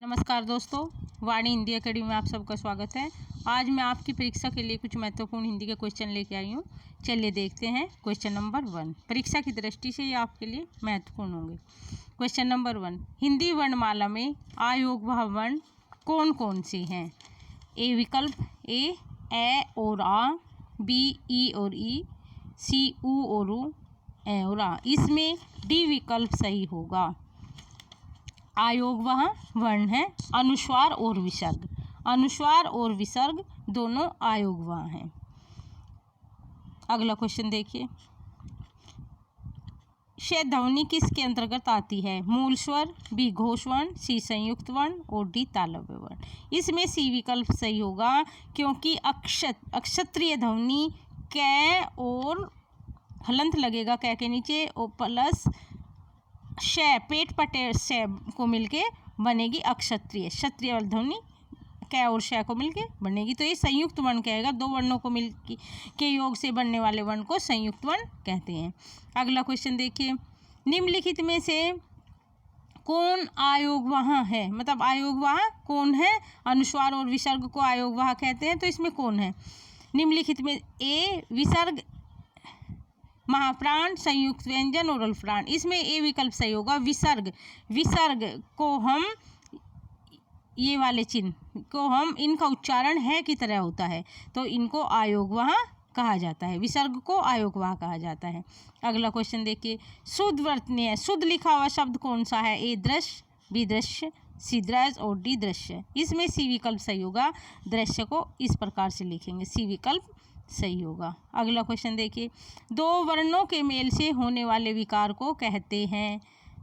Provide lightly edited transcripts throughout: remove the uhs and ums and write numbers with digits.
नमस्कार दोस्तों, वाणी हिंदी एकेडमी में आप सबका स्वागत है। आज मैं आपकी परीक्षा के लिए कुछ महत्वपूर्ण हिंदी के क्वेश्चन लेके आई हूँ। चलिए देखते हैं। क्वेश्चन नंबर 1 परीक्षा की दृष्टि से ये आपके लिए महत्वपूर्ण होंगे। क्वेश्चन नंबर 1, हिंदी वर्णमाला में अयोगवाह वर्ण कौन कौन से हैं? ए विकल्प ए और आ, बी ई और ई, सी उ और उ, ए और आ। इसमें डी विकल्प सही होगा। अयोगवाह वर्ण है अनुस्वार और विसर्ग। अनुस्वार और विसर्ग दोनों अयोगवाह हैं। अगला क्वेश्चन देखिए, शेष ध्वनि किसके अंतर्गत आती है? मूल स्वर, बी घोष वर्ण, सी संयुक्त वर्ण और डी तालव्य वर्ण। इसमें सी विकल्प सही होगा, क्योंकि अक्षत्रिय ध्वनि कै और हलंत लगेगा कै के नीचे और प्लस शय पेट पटे शय को मिलके बनेगी अक्षत्रिय। क्षत्रिय वाली ध्वनि कै और शय को मिलके बनेगी, तो ये संयुक्त वर्ण कहेगा। दो वर्णों को मिल के योग से बनने वाले वर्ण को संयुक्त वर्ण कहते हैं। अगला क्वेश्चन देखिए, निम्नलिखित में से कौन अयोगवाह है? मतलब अयोगवाह कौन है? अनुस्वार और विसर्ग को अयोगवाह कहते हैं, तो इसमें कौन है? निम्नलिखित में ए विसर्ग, महाप्राण, संयुक्त व्यंजन और अल्पप्राण। इसमें ए विकल्प सही होगा। विसर्ग, विसर्ग को हम ये वाले चिन्ह को हम इनका उच्चारण है की तरह होता है, तो इनको अयोगवाह कहा जाता है। विसर्ग को अयोगवाह कहा जाता है। अगला क्वेश्चन देखिए, शुद्ध वर्तनीय शुद्ध लिखा हुआ शब्द कौन सा है? ए दृश्य, बी दृश्य, सी दृश्य और डी दृश्य। इसमें सी विकल्प सही होगा। दृश्य को इस प्रकार से लिखेंगे, सी विकल्प सही होगा। अगला क्वेश्चन देखिए, दो वर्णों के मेल से होने वाले विकार को कहते हैं?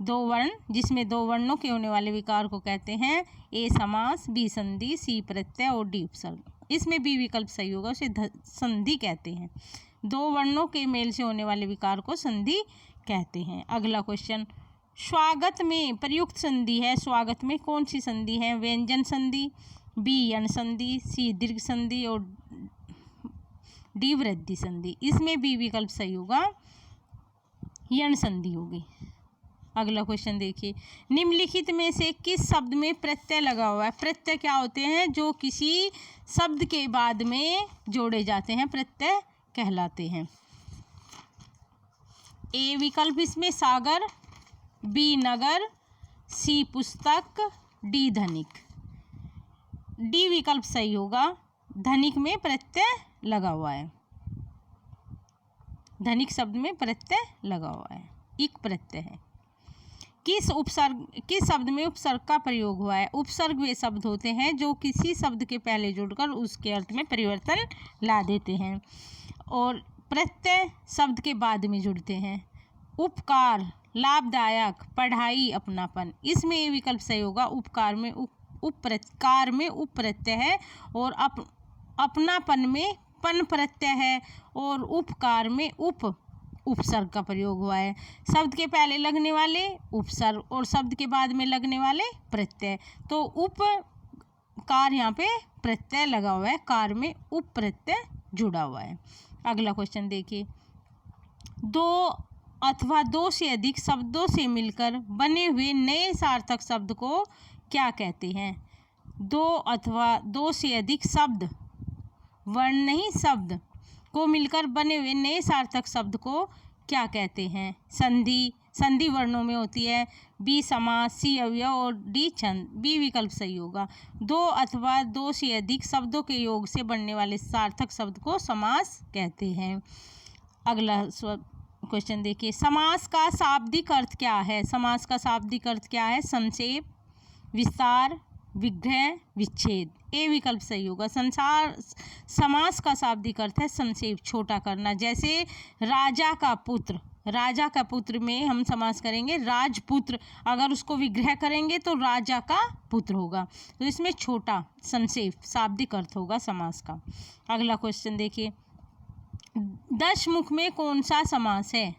दो वर्ण, जिसमें दो वर्णों के होने वाले विकार को कहते हैं ए समास, बी संधि, सी प्रत्यय और डी उपसर्ग। इसमें बी विकल्प सही होगा, उसे संधि कहते हैं। दो वर्णों के मेल से होने वाले विकार को संधि कहते हैं। अगला क्वेश्चन, स्वागत में प्रयुक्त संधि है। स्वागत में कौन सी संधि है? व्यंजन संधि, बी यण संधि, सी दीर्घ संधि और डी वृद्धि संधि। इसमें बी विकल्प सही होगा, यण संधि होगी। अगला क्वेश्चन देखिए, निम्नलिखित में से किस शब्द में प्रत्यय लगा हुआ है? प्रत्यय क्या होते हैं? जो किसी शब्द के बाद में जोड़े जाते हैं, प्रत्यय कहलाते हैं। ए विकल्प इसमें सागर, बी नगर, सी पुस्तक, डी धनिक। डी विकल्प सही होगा, धनिक में प्रत्यय लगा हुआ है। धनिक शब्द में प्रत्यय लगा हुआ है, इक प्रत्यय है। किस शब्द में उपसर्ग का प्रयोग हुआ है? उपसर्ग वे शब्द होते हैं जो किसी शब्द के पहले जुड़कर उसके अर्थ में परिवर्तन ला देते हैं और प्रत्यय शब्द के बाद में जुड़ते हैं। उपकार, लाभदायक, पढ़ाई, अपनापन। इसमें ये विकल्प सही होगा। उपकार में उपकार में उप प्रत्यय है और अपनापन में पन प्रत्यय है और उपकार में उपसर्ग का प्रयोग हुआ है। शब्द के पहले लगने वाले उपसर्ग और शब्द के बाद में लगने वाले प्रत्यय, तो उपकार यहाँ पे प्रत्यय लगा हुआ है, कार में उप प्रत्यय जुड़ा हुआ है। अगला क्वेश्चन देखिए, दो अथवा दो से अधिक शब्दों से मिलकर बने हुए नए सार्थक शब्द को क्या कहते हैं? दो अथवा दो से अधिक शब्द, वर्ण नहीं शब्द, को मिलकर बने हुए नए सार्थक शब्द को क्या कहते हैं? संधि, संधि वर्णों में होती है। बी समास, सी अवयव और डी छंद। बी विकल्प सही होगा। दो अथवा दो से अधिक शब्दों के योग से बनने वाले सार्थक शब्द को समास कहते हैं। अगला क्वेश्चन देखिए, समास का शाब्दिक अर्थ क्या है? समास का शाब्दिक अर्थ क्या है? संक्षेप, विस्तार, विग्रह, विच्छेद। ए विकल्प सही होगा। समास का शाब्दिक अर्थ है संक्षेप, छोटा करना। जैसे राजा का पुत्र, राजा का पुत्र में हम समास करेंगे राजपुत्र, अगर उसको विग्रह करेंगे तो राजा का पुत्र होगा, तो इसमें छोटा संक्षेप शाब्दिक अर्थ होगा समास का। अगला क्वेश्चन देखिए, 10 मुख में कौन सा समास है?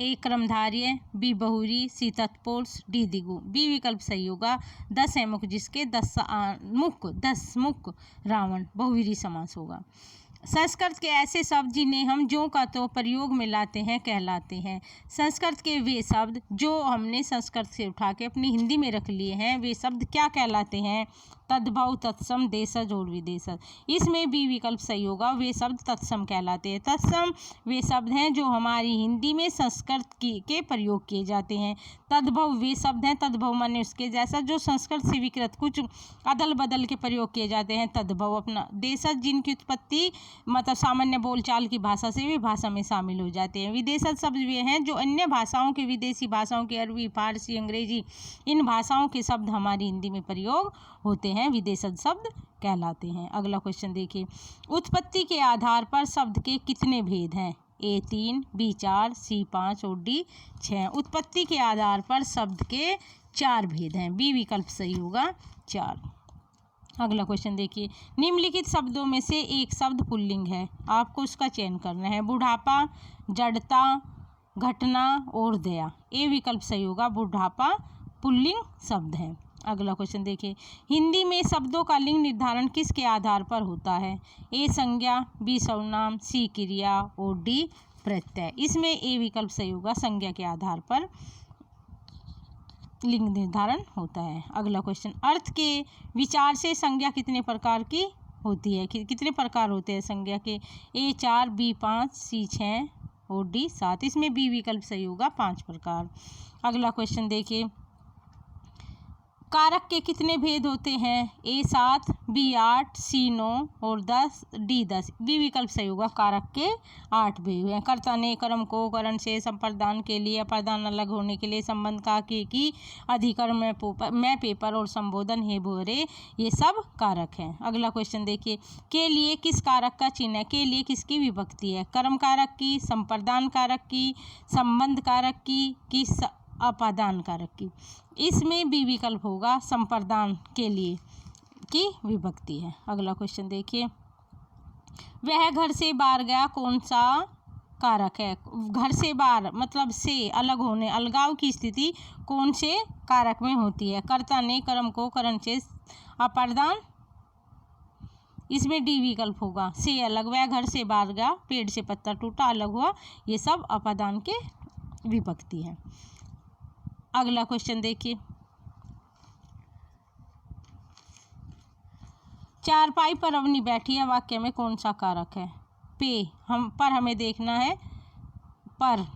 ए क्रमधारय, बी बहुरी, सी तत्पुरुष, डी द्विगु। बी विकल्प सही होगा। 10 है मुख जिसके 10 मुख रावण, बहुवीरी समास होगा। संस्कृत के ऐसे शब्द जिन्हें हम ज्यों का त्यों प्रयोग में लाते हैं कहलाते हैं। संस्कृत के वे शब्द जो हमने संस्कृत से उठा के अपनी हिंदी में रख लिए हैं वे शब्द क्या कहलाते हैं? तद्भव, तत्सम, देशज और विदेशज। इसमें बी विकल्प सही होगा, वे शब्द तत्सम कहलाते हैं। तत्सम वे शब्द हैं जो हमारी हिंदी में संस्कृत के प्रयोग किए जाते हैं। तद्भव वे शब्द हैं, तद्भव माने उसके जैसा, जो संस्कृत से विकृत कुछ अदल बदल के प्रयोग किए जाते हैं, तद्भव अपना। देशज जिनकी उत्पत्ति मतलब सामान्य बोलचाल की भाषा से भी भाषा में शामिल हो जाते हैं। विदेशज शब्द वे हैं जो अन्य भाषाओं के, विदेशी भाषाओं के, अरबी, फारसी, अंग्रेजी, इन भाषाओं के शब्द हमारी हिंदी में प्रयोग होते हैं, विदेशज शब्द कहलाते हैं। अगला क्वेश्चन देखिए, उत्पत्ति के आधार पर शब्द के कितने भेद हैं? A 3, B 4, C 5 और D 6। उत्पत्ति के आधार पर शब्द के 4 भेद हैं, बी विकल्प सही होगा 4। अगला क्वेश्चन देखिए, निम्नलिखित शब्दों में से एक शब्द पुल्लिंग है, आपको उसका चयन करना है। बुढ़ापा, जड़ता, घटना और दया। ए विकल्प सही होगा, बुढ़ापा पुल्लिंग शब्द है। अगला क्वेश्चन देखिए, हिंदी में शब्दों का लिंग निर्धारण किसके आधार पर होता है? ए संज्ञा, बी सर्वनाम, सी क्रिया और डी प्रत्यय। इसमें ए विकल्प सही होगा, संज्ञा के आधार पर लिंग निर्धारण होता है। अगला क्वेश्चन, अर्थ के विचार से संज्ञा कितने प्रकार की होती है? कितने प्रकार होते हैं संज्ञा के? ए 4, बी 5, सी 6 और डी 7। इसमें बी विकल्प सही होगा, 5 प्रकार। अगला क्वेश्चन देखिए, कारक के कितने भेद होते हैं? ए 7, बी 8, सी 9 और 10, डी 10। बी विकल्प सही होगा, कारक के 8 भेद हैं। कर्ता ने कर्म को करण से, संप्रदान के लिए, अप्रदान अलग होने के लिए, संबंध का की अधिकरण में पेपर और संबोधन हे भोरे, ये सब कारक हैं। अगला क्वेश्चन देखिए, के लिए किस कारक का चिन्ह है? के लिए किसकी विभक्ति है? कर्म कारक की, संप्रदान कारक की, संबंध कारक की अपादान कारक की। इसमें बी विकल्प होगा, संप्रदान के लिए की विभक्ति है। अगला क्वेश्चन देखिए, वह घर से बाहर गया कौन सा कारक है? घर से बाहर मतलब से अलग होने, अलगाव की स्थिति कौन से कारक में होती है? कर्ता ने कर्म को करण से, अपादान, इसमें डी विकल्प होगा, से अलग। वह घर से बाहर गया, पेड़ से पत्ता टूटा, अलग हुआ, ये सब अपादान के विभक्ति है। अगला क्वेश्चन देखिए, चारपाई पर अवनी बैठी है, वाक्य में कौन सा कारक है? पे, हमें देखना है, पर,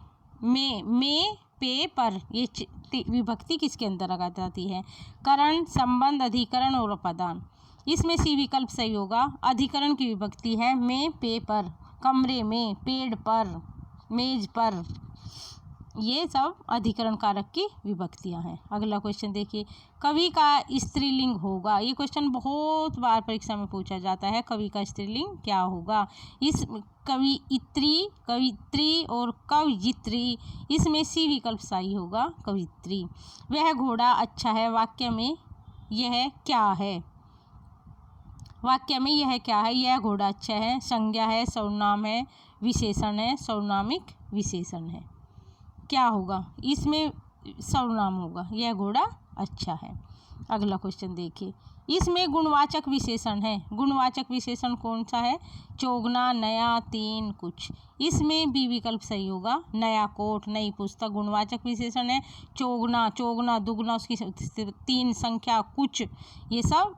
में, पे, पर, ये विभक्ति किसके अंदर आ जाती है? करण, संबंध, अधिकरण और अपादान। इसमें सी विकल्प सही होगा, अधिकरण की विभक्ति है में, पे, पर। कमरे में, पेड़ पर, मेज पर, ये सब अधिकरण कारक की विभक्तियां हैं। अगला क्वेश्चन देखिए, कवि का स्त्रीलिंग होगा, ये क्वेश्चन बहुत बार परीक्षा में पूछा जाता है, कवि का स्त्रीलिंग क्या होगा? इस कवियत्री, कवित्री और कवयित्री, इसमें सी विकल्प सही होगा, कवियत्री। वह घोड़ा अच्छा है, वाक्य में यह क्या है? वाक्य में यह क्या है? यह घोड़ा अच्छा है, संज्ञा है, सर्वनाम है, विशेषण है, सर्वनामिक विशेषण है। क्या होगा? इसमें सर्वनाम होगा, यह घोड़ा अच्छा है। अगला क्वेश्चन देखिए, इसमें गुणवाचक विशेषण है, गुणवाचक विशेषण कौन सा है? चौगना, नया, तीन, कुछ। इसमें बी विकल्प सही होगा, नया कोट, नई पुस्तक गुणवाचक विशेषण है। चौगना, दुगना, उसकी 3 संख्या, कुछ, ये सब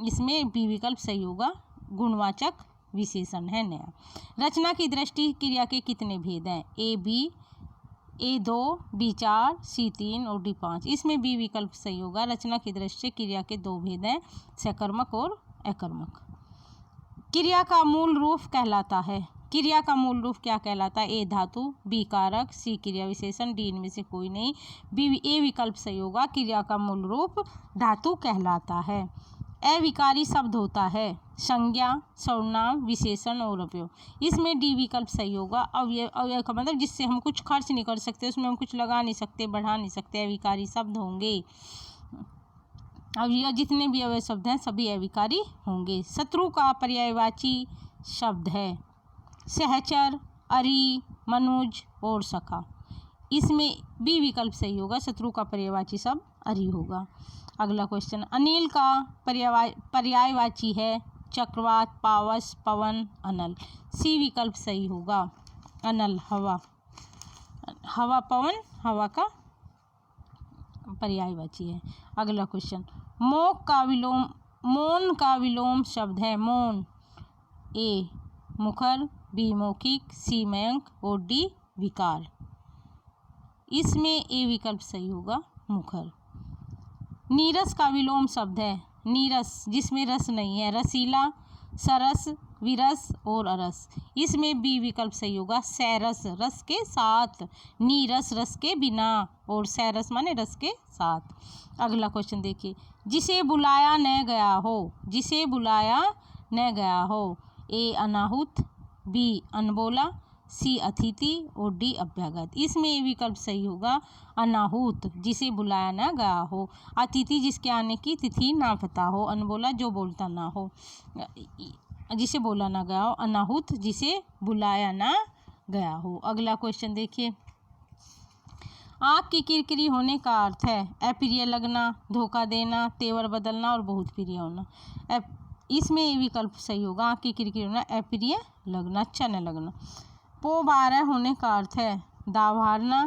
इसमें बी विकल्प सही होगा, गुणवाचक विशेषण है नया। रचना की दृष्टि क्रिया के कितने भेद हैं? ए 2, बी 4, सी 3 और डी 5। इसमें बी विकल्प सही होगा, रचना की दृष्टि से क्रिया के 2 भेद हैं, सकर्मक और अकर्मक। क्रिया का मूल रूप कहलाता है, क्रिया का मूल रूप क्या कहलाता है? ए धातु, बी कारक, सी क्रिया विशेषण, डी इनमें से कोई नहीं। बी ए विकल्प सही होगा, क्रिया का मूल रूप धातु कहलाता है। अविकारी शब्द होता है, संज्ञा, सर्वनाम, विशेषण और अवयव। इसमें डी विकल्प सही होगा, अवयव का मतलब जिससे हम कुछ खर्च नहीं कर सकते, उसमें हम कुछ लगा नहीं सकते, बढ़ा नहीं सकते, अविकारी शब्द होंगे। अब यह जितने भी अवयव शब्द हैं सभी अविकारी होंगे। शत्रु का पर्यायवाची शब्द है सहचर, अरि, मनुज और सखा। इसमें बी विकल्प सही होगा, शत्रु का पर्यायवाची शब्द अरि होगा। अगला क्वेश्चन, अनिल का पर्यायवाची है चक्रवात, पावस, पवन, अनल। सी विकल्प सही होगा, अनल हवा। हवा पवन हवा का पर्यायवाची है। अगला क्वेश्चन, मौन का विलोम शब्द है। मौन, ए मुखर, बी मौखिक, सी मयंक और डी विकार। इसमें ए विकल्प सही होगा, मुखर। नीरस का विलोम शब्द है। नीरस, जिसमें रस नहीं है। रसीला, सरस, विरस और अरस। इसमें बी विकल्प सही होगा, सैरस, रस के साथ। नीरस रस के बिना और सैरस माने रस के साथ। अगला क्वेश्चन देखिए, जिसे बुलाया न गया हो। जिसे बुलाया न गया हो। ए अनाहुत, बी अनबोला, सी अतिथि और डी अभ्यागत। इसमें ये विकल्प सही होगा, अनाहुत, जिसे बुलाया ना गया हो। अतिथि, जिसके आने की तिथि ना पता हो। अनबोला, जो बोलता ना हो, जिसे बोला ना गया हो। अनाहुत, जिसे बुलाया ना गया हो। अगला क्वेश्चन देखिए, आँख की किरकिरी होने का अर्थ है अप्रिय लगना, धोखा देना, तेवर बदलना और बहुत प्रिय होना। इसमें ये विकल्प सही होगा, आँख की किरकिरी होना, अप्रिय लगना, अच्छा न लगना। पोबारह होने का अर्थ है दाव हारना,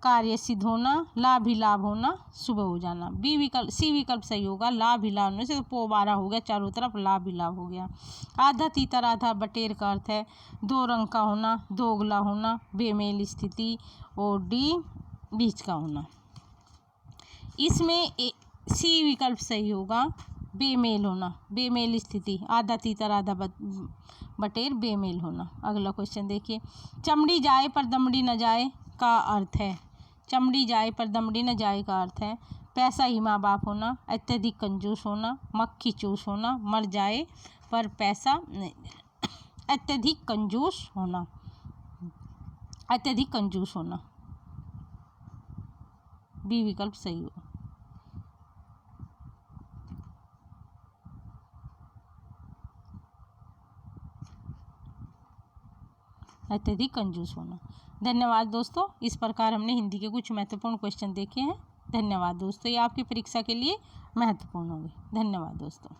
कार्य सिद्ध होना, लाभ ही लाभ होना, सुबह हो जाना। सी विकल्प सही होगा, लाभ ही लाभ होने से तो पोबारह हो गया, चारों तरफ लाभ ही लाभ हो गया। आधा तीतर आधा बटेर का अर्थ है दो रंग का होना, दोगला होना, बेमेल स्थिति और डी बीच का होना। इसमें सी विकल्प सही होगा, बेमेल होना, बेमेल स्थिति। आधा तीतर आधा बटेर, बेमेल होना। अगला क्वेश्चन देखिए, चमड़ी जाए पर दमड़ी न जाए का अर्थ है। चमड़ी जाए पर दमड़ी न जाए का अर्थ है पैसा ही माँ बाप होना, अत्यधिक कंजूस होना, मक्खी चूस होना, मर जाए पर पैसा, अत्यधिक कंजूस होना, अत्यधिक कंजूस होना। बी विकल्प सही हो। अत्यधिक कंजूस होना। धन्यवाद दोस्तों, इस प्रकार हमने हिंदी के कुछ महत्वपूर्ण क्वेश्चन देखे हैं। धन्यवाद दोस्तों, ये आपकी परीक्षा के लिए महत्वपूर्ण होंगे। धन्यवाद दोस्तों।